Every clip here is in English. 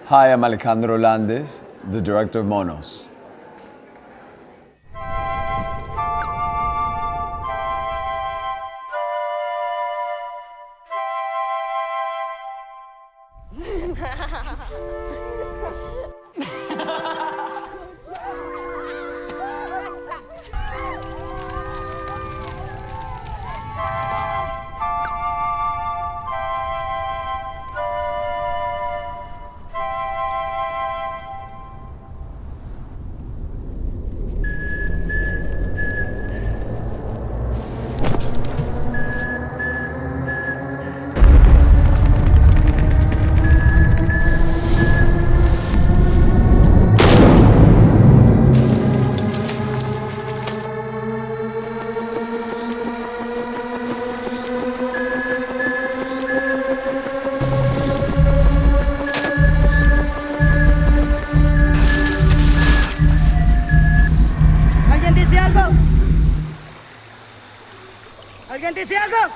Hi, I'm Alejandro, the director of MONOS. ¿Alguien dice algo?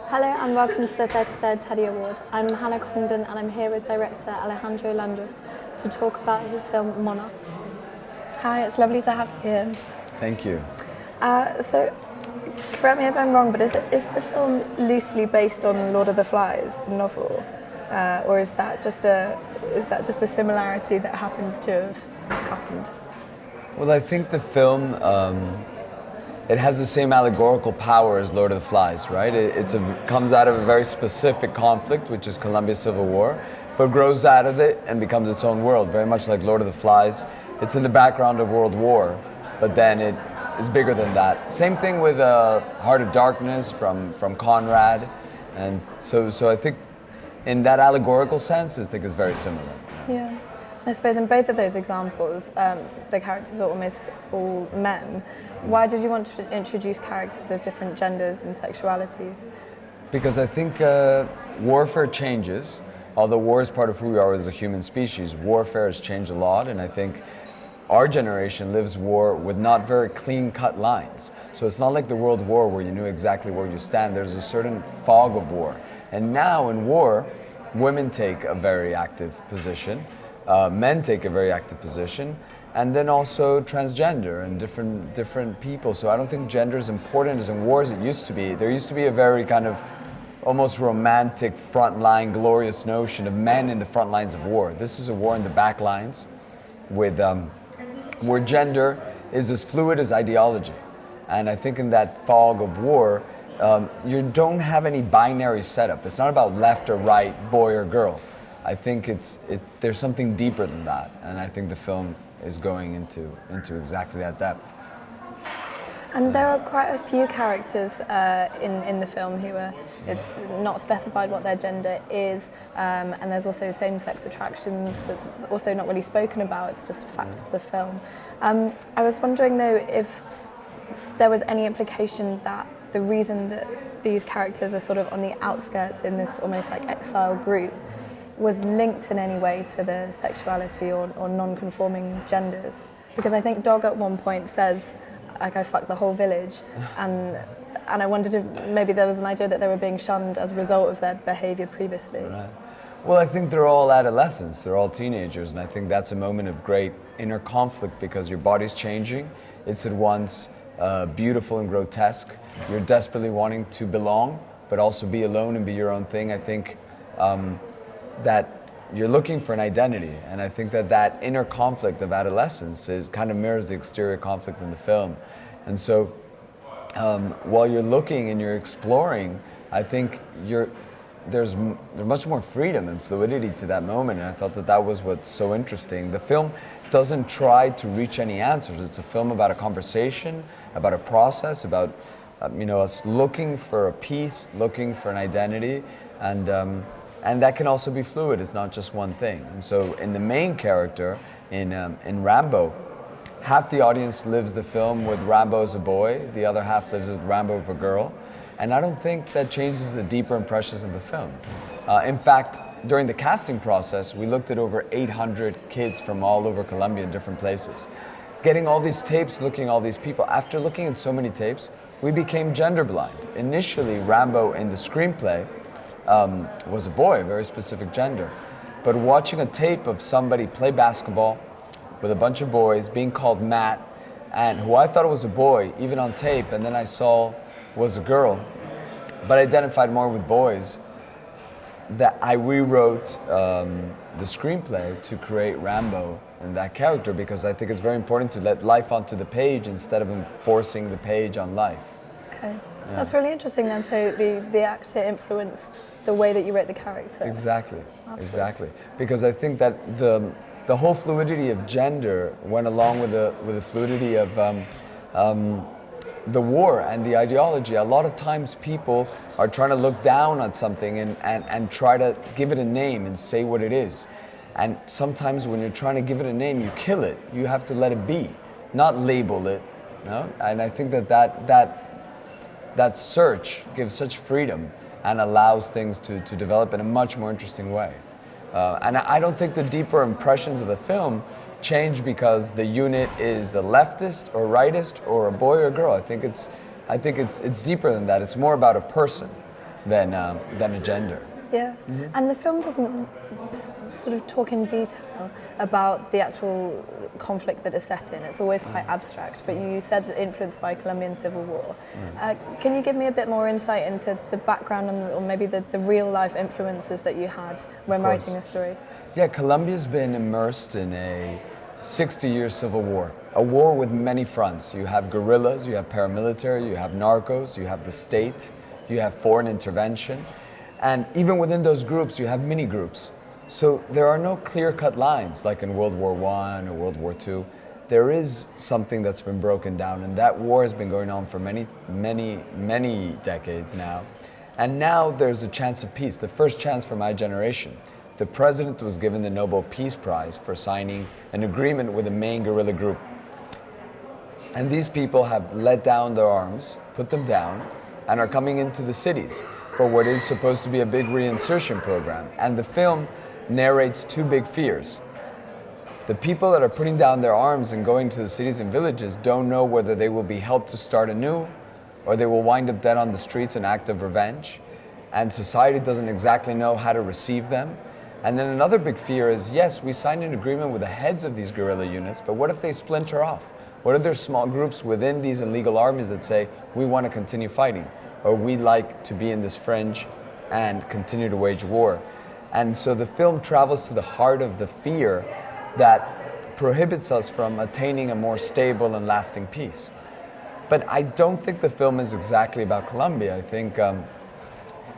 Hello and welcome to the 33rd Teddy Award. I'm Hannah Condon and I'm here with director Alejandro to talk about his film MONOS. Hi, it's lovely to have you here. Thank you. So, correct me if I'm wrong, but is the film loosely based on Lord of the Flies, the novel, or is that just a similarity that happens to have happened? Well, I think the film it has the same allegorical power as Lord of the Flies, right? It comes out of a very specific conflict, which is Colombia's civil war, but grows out of it and becomes its own world, very much like Lord of the Flies. It's in the background of World War, but then it is bigger than that. Same thing with Heart of Darkness from Conrad, and so I think in that allegorical sense, I think it's very similar. Yeah. I suppose in both of those examples, the characters are almost all men. Why did you want to introduce characters of different genders and sexualities? Because I think warfare changes. Although war is part of who we are as a human species, warfare has changed a lot, and I think our generation lives war with not very clean-cut lines. So it's not like the World War where you knew exactly where you stand. There's a certain fog of war. And now in war, women take a very active position, men take a very active position, and then also transgender and different people. So I don't think gender is important as in war as it used to be. There used to be a very kind of almost romantic frontline, glorious notion of men in the front lines of war. This is a war in the back lines with where gender is as fluid as ideology. And I think in that fog of war, you don't have any binary setup. It's not about left or right, boy or girl. I think there's something deeper than that, and I think the film is going into exactly that depth. And there are quite a few characters in the film who are, it's not specified what their gender is, and there's also same-sex attractions that's also not really spoken about, it's just a fact of the film. I was wondering though if there was any implication that the reason that these characters are sort of on the outskirts in this almost like exile group was linked in any way to the sexuality or non-conforming genders. Because I think Dog at one point says, like, I fucked the whole village, and I wondered if maybe there was an idea that they were being shunned as a result of their behavior previously. Right. Well, I think they're all adolescents, they're all teenagers, and I think that's a moment of great inner conflict because your body's changing. It's at once beautiful and grotesque. You're desperately wanting to belong, but also be alone and be your own thing. I think that you're looking for an identity, and I think that inner conflict of adolescence kind of mirrors the exterior conflict in the film. And so while you're looking and you're exploring, I think there's much more freedom and fluidity to that moment, and I thought that was what's so interesting. The film doesn't try to reach any answers. It's a film about a conversation, about a process, about us looking for a peace, looking for an identity, and that can also be fluid. It's not just one thing. And so in the main character, in Rambo, half the audience lives the film with Rambo as a boy, the other half lives with Rambo as a girl. And I don't think that changes the deeper impressions of the film. In fact, during the casting process, we looked at over 800 kids from all over Colombia in different places. Getting all these tapes, looking at all these people, after looking at so many tapes, we became gender blind. Initially, Rambo in the screenplay was a boy, a very specific gender. But watching a tape of somebody play basketball with a bunch of boys, being called Matt, and who I thought was a boy, even on tape, and then I saw was a girl, but identified more with boys, that I rewrote the screenplay to create Rambo and that character, because I think it's very important to let life onto the page instead of forcing the page on life. Okay, that's really interesting then. So the actor influenced the way that you wrote the character. Exactly, afterwards. exactly. Because I think that the whole fluidity of gender went along with the fluidity of the war and the ideology. A lot of times people are trying to look down on something and try to give it a name and say what it is. And sometimes when you're trying to give it a name, you kill it. You have to let it be, not label it. You know? And I think that search gives such freedom and allows things to develop in a much more interesting way. And I don't think the deeper impressions of the film change because the unit is a leftist or rightist or a boy or a girl. I think it's deeper than that. It's more about a person than a gender. Yeah, and the film doesn't sort of talk in detail about the actual conflict that is set in. It's always quite abstract, but you said influenced by Colombian Civil War. Can you give me a bit more insight into the background or maybe the real life influences that you had when writing the story? Yeah, Colombia's been immersed in a 60-year civil war, a war with many fronts. You have guerrillas, you have paramilitary, you have narcos, you have the state, you have foreign intervention. And even within those groups, you have mini groups. So there are no clear-cut lines like in World War I or World War II. There is something that's been broken down, and that war has been going on for many, many, many decades now. And now there's a chance of peace, the first chance for my generation. The president was given the Nobel Peace Prize for signing an agreement with the main guerrilla group. And these people have let down their arms, put them down, and are coming into the cities for what is supposed to be a big reinsertion program. And the film narrates two big fears. The people that are putting down their arms and going to the cities and villages don't know whether they will be helped to start anew or they will wind up dead on the streets in act of revenge. And society doesn't exactly know how to receive them. And then another big fear is, yes, we signed an agreement with the heads of these guerrilla units, but what if they splinter off? What if there's small groups within these illegal armies that say, we want to continue fighting, or we like to be in this fringe and continue to wage war? And so the film travels to the heart of the fear that prohibits us from attaining a more stable and lasting peace. But I don't think the film is exactly about Colombia. I think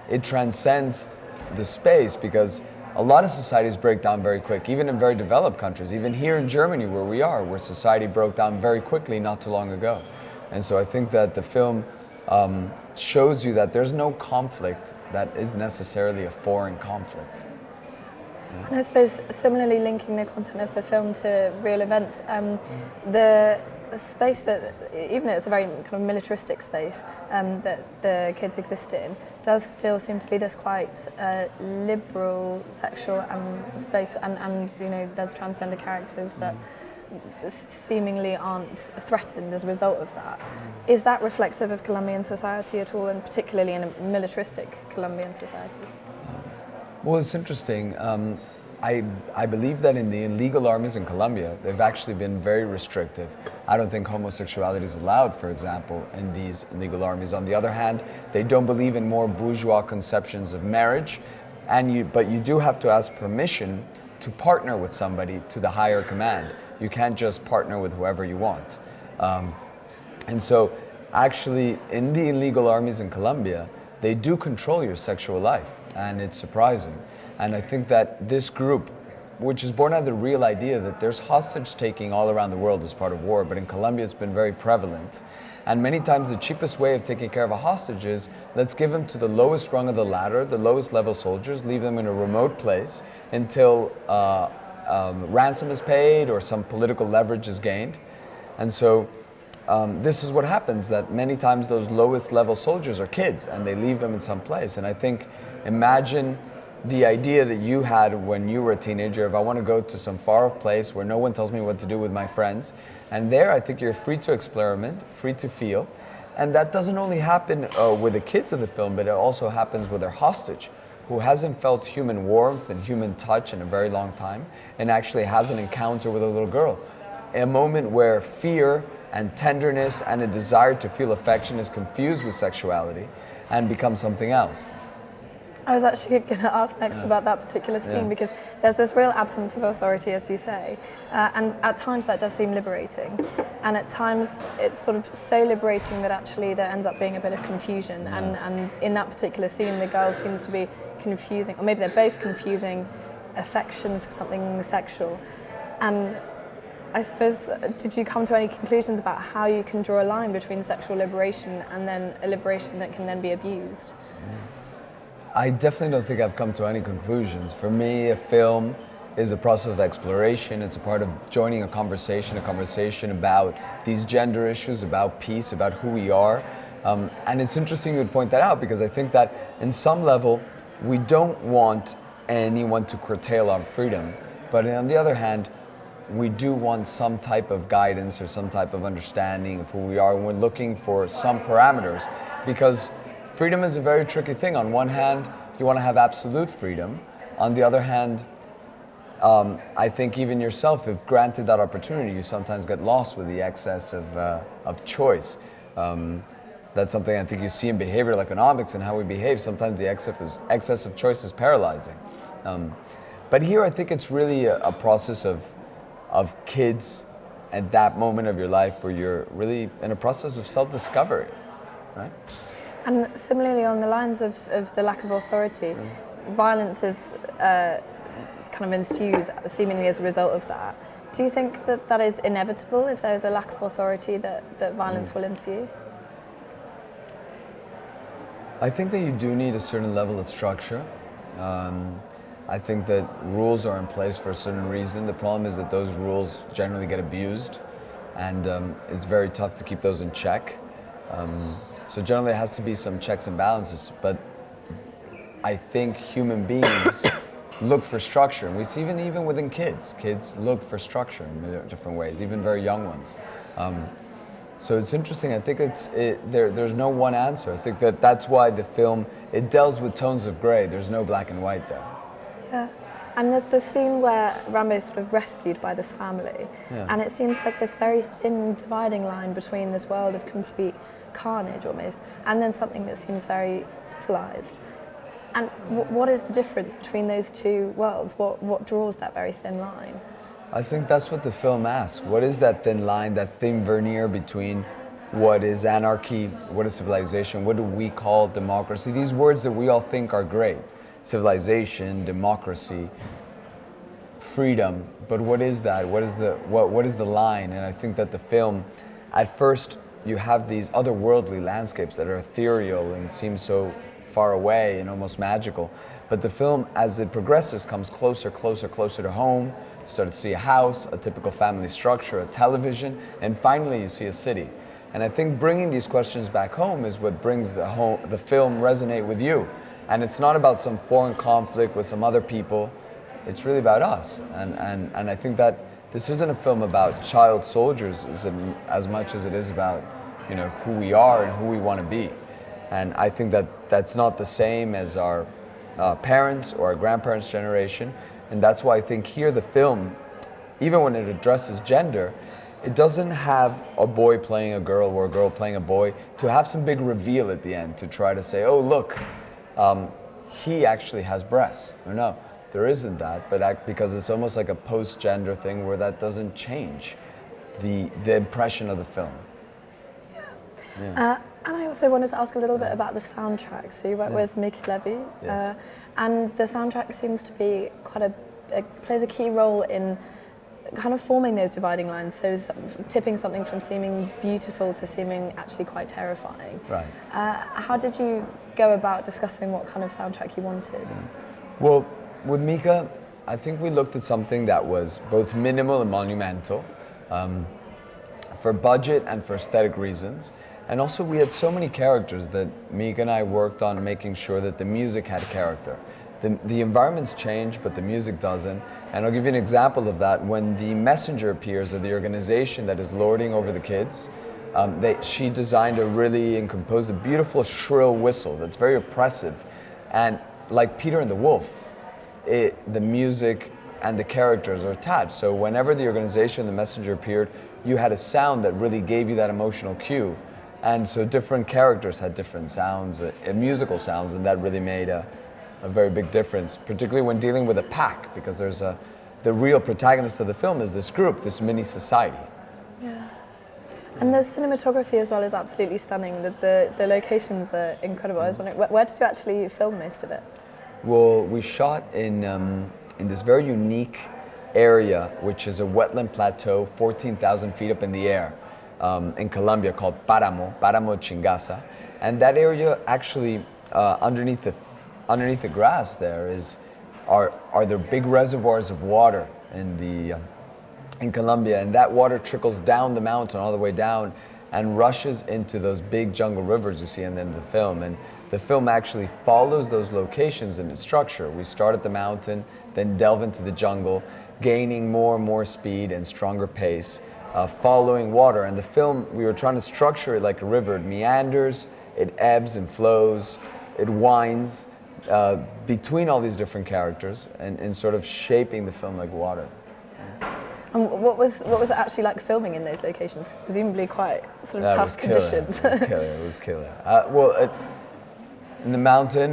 it transcends the space because a lot of societies break down very quick, even in very developed countries, even here in Germany where we are, where society broke down very quickly not too long ago. And so I think that the film shows you that there's no conflict that is necessarily a foreign conflict. And I suppose similarly linking the content of the film to real events, the space that, even though it's a very kind of militaristic space that the kids exist in, does still seem to be this quite liberal sexual space, and you know there's transgender characters that seemingly aren't threatened as a result of that. Is that reflective of Colombian society at all, and particularly in a militaristic Colombian society? Well, it's interesting. I believe that in the illegal armies in Colombia, they've actually been very restrictive. I don't think homosexuality is allowed, for example, in these illegal armies. On the other hand, they don't believe in more bourgeois conceptions of marriage, but you do have to ask permission to partner with somebody to the higher command. You can't just partner with whoever you want. And so, actually, in the illegal armies in Colombia, they do control your sexual life, and it's surprising. And I think that this group, which is born out of the real idea that there's hostage taking all around the world as part of war, but in Colombia it's been very prevalent. And many times the cheapest way of taking care of a hostage is, let's give them to the lowest rung of the ladder, the lowest level soldiers, leave them in a remote place until ransom is paid or some political leverage is gained. And so this is what happens, that many times those lowest level soldiers are kids and they leave them in some place. And I think, imagine the idea that you had when you were a teenager of, I want to go to some far off place where no one tells me what to do with my friends. And there I think you're free to experiment, free to feel. And that doesn't only happen with the kids of the film, but it also happens with their hostage, who hasn't felt human warmth and human touch in a very long time, and actually has an encounter with a little girl. A moment where fear and tenderness and a desire to feel affection is confused with sexuality and becomes something else. I was actually going to ask next about that particular scene, because there's this real absence of authority, as you say, and at times that does seem liberating, and at times it's sort of so liberating that actually there ends up being a bit of confusion, and in that particular scene the girl seems to be confusing, or maybe they're both confusing affection for something sexual. And I suppose, did you come to any conclusions about how you can draw a line between sexual liberation and then a liberation that can then be abused? I definitely don't think I've come to any conclusions. For me, a film is a process of exploration. It's a part of joining a conversation about these gender issues, about peace, about who we are. And it's interesting you would point that out, because I think that in some level, we don't want anyone to curtail our freedom. But on the other hand, we do want some type of guidance or some type of understanding of who we are. And we're looking for some parameters, because freedom is a very tricky thing. On one hand, you want to have absolute freedom. On the other hand, I think even yourself, if granted that opportunity, you sometimes get lost with the excess of choice. That's something I think you see in behavioral economics and how we behave. Sometimes the excess of choice is paralyzing. But here I think it's really a process of kids at that moment of your life where you're really in a process of self-discovery, right? And similarly, on the lines of the lack of authority, violence is kind of ensues seemingly as a result of that. Do you think that that is inevitable if there is a lack of authority, that violence will ensue? I think that you do need a certain level of structure. I think that rules are in place for a certain reason. The problem is that those rules generally get abused, and it's very tough to keep those in check. So generally it has to be some checks and balances, but I think human beings look for structure. And we see even within kids look for structure in different ways, even very young ones. So it's interesting. I think there's no one answer. I think that's why the film, it deals with tones of gray. There's no black and white there. Yeah. And there's the scene where Rambo's sort of rescued by this family, and it seems like this very thin dividing line between this world of complete carnage almost, and then something that seems very civilized. And what is the difference between those two worlds? What draws that very thin line? I think that's what the film asks. What is that thin line, that thin veneer between what is anarchy, what is civilization, what do we call democracy? These words that we all think are great. Civilization, democracy, freedom, but what is that? What is the line? And I think that the film, at first, you have these otherworldly landscapes that are ethereal and seem so far away and almost magical. But the film, as it progresses, comes closer to home. You start to see a house, a typical family structure, a television, and finally you see a city. And I think bringing these questions back home is what brings the film resonate with you. And it's not about some foreign conflict with some other people. It's really about us. And I think that this isn't a film about child soldiers as much as it is about, who we are and who we want to be. And I think that that's not the same as our parents or our grandparents' generation. And that's why I think here the film, even when it addresses gender, it doesn't have a boy playing a girl or a girl playing a boy to have some big reveal at the end to try to say, oh, look, he actually has breasts. No, there isn't that, but because it's almost like a post-gender thing where that doesn't change the impression of the film. Yeah. And I also wanted to ask a little bit about the soundtrack. So you work with Mickey Levy, Yes. and the soundtrack seems to be plays a key role in kind of forming those dividing lines, so tipping something from seeming beautiful to seeming actually quite terrifying. Right. How did you go about discussing what kind of soundtrack you wanted? Well, with Mika, I think we looked at something that was both minimal and monumental. for budget and for aesthetic reasons. And also we had so many characters that Mika and I worked on making sure that the music had character. The environments change, but the music doesn't. And I'll give you an example of that. When the messenger appears, or the organization that is lording over the kids, she designed and composed a beautiful shrill whistle that's very oppressive. And like Peter and the Wolf, the music and the characters are attached. So whenever the organization, the messenger appeared, you had a sound that really gave you that emotional cue. And so different characters had different sounds, musical sounds, and that really made a very big difference, particularly when dealing with a pack, because the real protagonist of the film is this group, this mini society. Yeah. And the cinematography as well is absolutely stunning. The locations are incredible. I was wondering, where did you actually film most of it? Well, we shot in this very unique area, which is a wetland plateau, 14,000 feet up in the air, in Colombia, called Páramo Chingaza. And that area actually, underneath the grass there are there big reservoirs of water in Colombia, and that water trickles down the mountain all the way down and rushes into those big jungle rivers you see in the end of the film. And the film actually follows those locations in its structure. We start at the mountain, then delve into the jungle, gaining more and more speed and stronger pace, following water. And the film, we were trying to structure it like a river. It meanders, it ebbs and flows, it winds between all these different characters and sort of shaping the film like water. And what was it actually like filming in those locations? Because presumably quite sort of tough conditions. It was killer. In the mountain,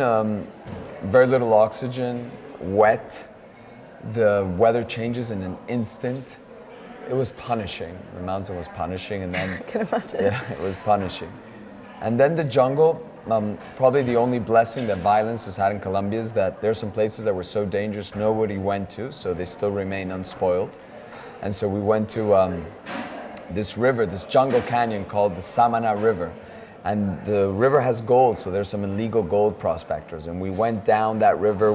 very little oxygen, wet. The weather changes in an instant. It was punishing. The mountain was punishing, and then I can imagine. Yeah, it was punishing. And then the jungle. Probably the only blessing that violence has had in Colombia is that there's some places that were so dangerous nobody went to, so they still remain unspoiled. And so we went to this river, this jungle canyon called the Samana River. And the river has gold, so there's some illegal gold prospectors. And we went down that river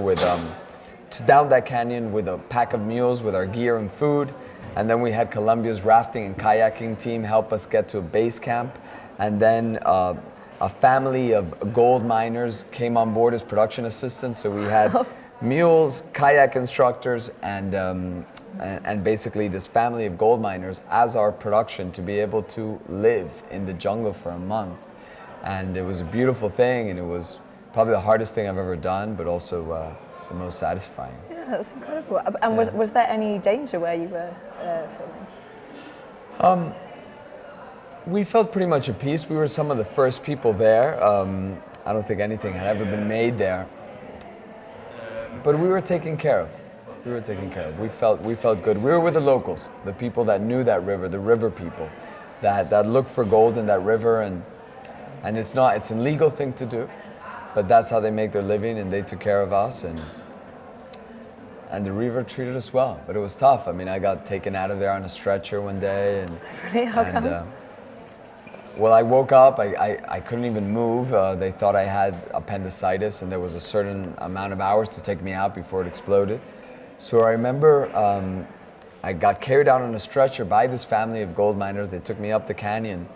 down that canyon with a pack of mules with our gear and food. And then we had Colombia's rafting and kayaking team help us get to a base camp. And then a family of gold miners came on board as production assistants. So we had mules, kayak instructors, and basically this family of gold miners as our production to be able to live in the jungle for a month. And it was a beautiful thing, and it was probably the hardest thing I've ever done, but also the most satisfying. Yeah, that's incredible. And was there any danger where you were filming? We felt pretty much at peace. We were some of the first people there. I don't think anything had ever been made there. But we were taken care of. We felt good. We were with the locals, the people that knew that river, the river people, that looked for gold in that river, and it's an illegal thing to do, but that's how they make their living, and they took care of us, and the river treated us well. But it was tough. I mean, I got taken out of there on a stretcher one day, and really? How come? Well, I woke up, I couldn't even move. They thought I had appendicitis, and there was a certain amount of hours to take me out before it exploded. So I remember I got carried out on a stretcher by this family of gold miners. They took me up the canyon,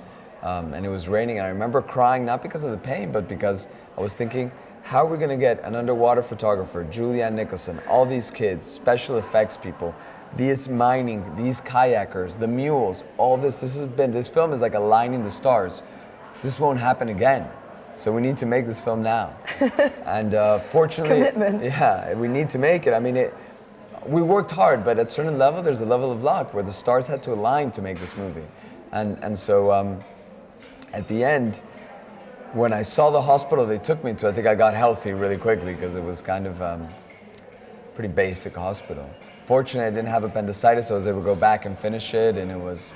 and it was raining. And I remember crying, not because of the pain, but because I was thinking, how are we going to get an underwater photographer, Julianne Nicholson, all these kids, special effects people, these mining, these kayakers, the mules, all this. This film is like a line in the stars. This won't happen again. So we need to make this film now. And fortunately, commitment. Yeah, we need to make it. I mean, we worked hard, but at a certain level, there's a level of luck where the stars had to align to make this movie. And so at the end, when I saw the hospital they took me to, I think I got healthy really quickly because it was kind of pretty basic hospital. Fortunately, I didn't have appendicitis, so I was able to go back and finish it, and it was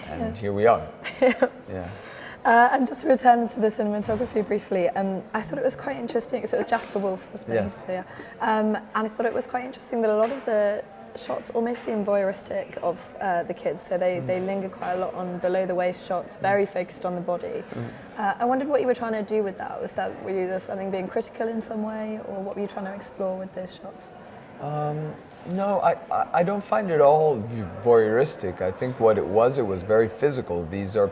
and here we are. Yeah. And just to return to the cinematography briefly, I thought it was quite interesting. So it was Jasper Wolf, wasn't it? Yes. So, yeah. And I thought it was quite interesting that a lot of the shots almost seem voyeuristic of the kids. So they linger quite a lot on below the waist shots, very focused on the body. I wondered what you were trying to do with that. Were you there something being critical in some way, or what were you trying to explore with those shots? No, I don't find it all voyeuristic. I think what it was very physical. These are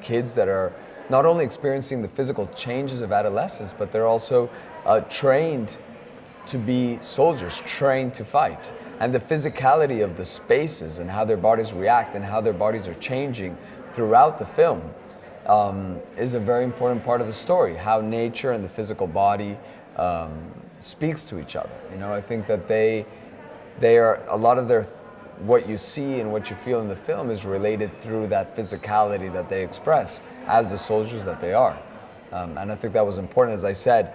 kids that are not only experiencing the physical changes of adolescence, but they're also trained to be soldiers, trained to fight. And the physicality of the spaces and how their bodies react and how their bodies are changing throughout the film is a very important part of the story. How nature and the physical body speaks to each other. You know, I think that they are, a lot of their, what you see and what you feel in the film is related through that physicality that they express as the soldiers that they are. And I think that was important. As I said,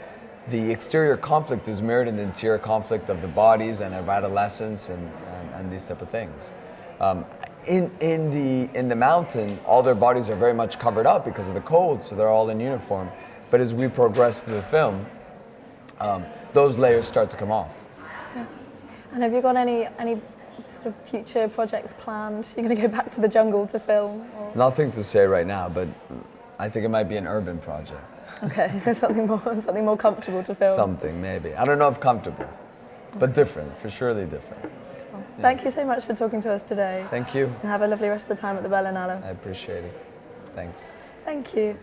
the exterior conflict is mirrored in the interior conflict of the bodies and of adolescence and these type of things. In the mountain, all their bodies are very much covered up because of the cold, so they're all in uniform. But as we progress through the film, those layers start to come off. Yeah. And have you got any sort of future projects planned? You're going to go back to the jungle to film? Or? Nothing to say right now, but I think it might be an urban project. Okay, something more comfortable to film. Something, maybe. I don't know if comfortable, but different, for surely different. Cool. Yes. Thank you so much for talking to us today. Thank you. And have a lovely rest of the time at the Berlinale. I appreciate it. Thanks. Thank you.